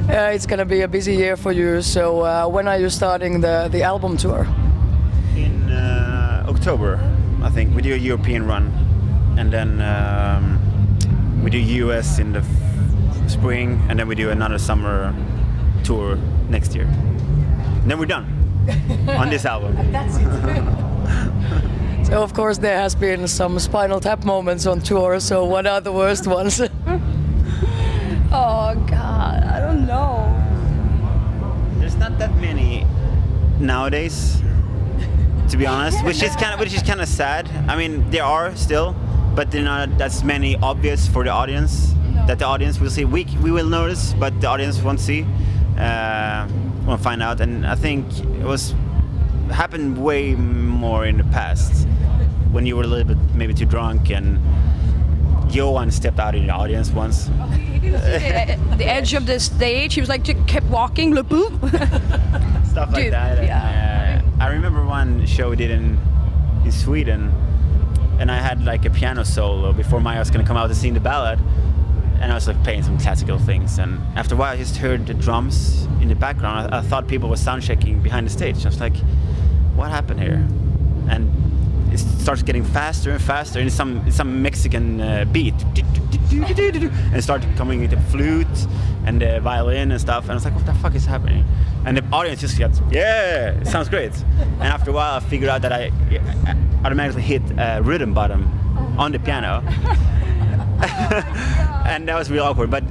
It's gonna be a busy year for you. So when are you starting the album tour? In October, I think. We do a European run, and then we do US in the spring, and then we do another summer tour next year. And then we're done on this album. That's it. So of course there has been some Spinal Tap moments on tour. So what are the worst ones? Oh God, I don't know. There's not that many nowadays, to be honest, which is kind of sad. I mean, there are still, but they're not as many obvious for the audience. No. That the audience will see. We will notice, but the audience won't see. Won't find out. And I think it happened way more in the past when you were a little bit maybe too drunk, and Johan stepped out in the audience once. He didn't see the edge of the stage. He was like, just kept walking, look, boop. Stuff like that. Yeah. I remember one show we did in Sweden, and I had like a piano solo before Maja was gonna come out to sing the ballad, and I was like playing some classical things, and after a while I just heard the drums in the background. I thought people were sound checking behind the stage. I was like, what happened here? And it starts getting faster and faster, and it's some Mexican beat, and it started coming into flute and the violin and stuff, and I was like, what the fuck is happening? And the audience just gets, yeah, it sounds great. And after a while I figured out that I automatically hit a rhythm bottom on the piano. And that was really awkward, but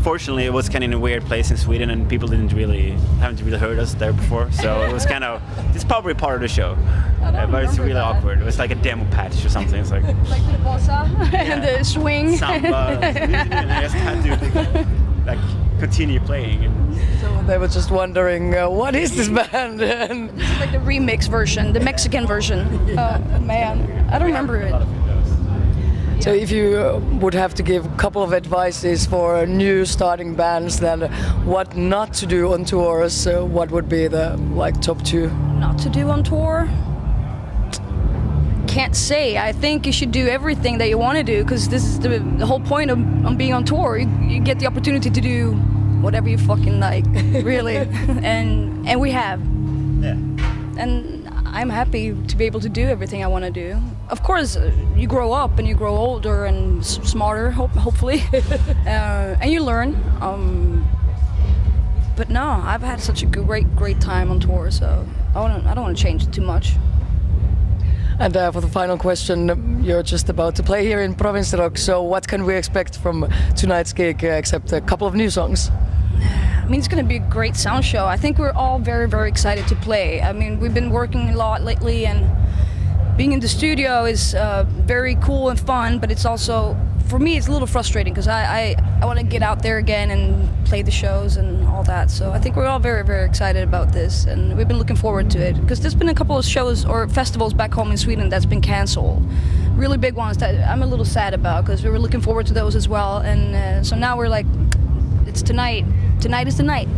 fortunately it was kind of in a weird place in Sweden, and people haven't really heard us there before, so it was it's probably part of the show, but it's really awkward. It was like a demo patch or something. It's like the bossa and the swing. Samba. And I just had to like continue playing. And so they were just wondering, what is this band? This is like the remix version, the Mexican version. Oh man, I don't remember it. So if you would have to give a couple of advices for new starting bands, then what not to do on tours, what would be the top 2? Not to do on tour? Can't say. I think you should do everything that you want to do, because this is the whole point of being on tour. You get the opportunity to do whatever you fucking like, really. and we have. Yeah. And I'm happy to be able to do everything I want to do. Of course, you grow up and you grow older and smarter, hopefully, and you learn. But no, I've had such a great time on tour, so I don't want to change it too much. And for the final question, you're just about to play here in Province Rock, so what can we expect from tonight's gig, except a couple of new songs? I mean, it's going to be a great sound show. I think we're all very, very excited to play. I mean, we've been working a lot lately, and being in the studio is very cool and fun, but it's also, for me, it's a little frustrating, because I want to get out there again and play the shows and all that. So I think we're all very, very excited about this, and we've been looking forward to it, because there's been a couple of shows or festivals back home in Sweden that's been canceled. Really big ones that I'm a little sad about, because we were looking forward to those as well. And so now we're like, it's tonight. Tonight is the night.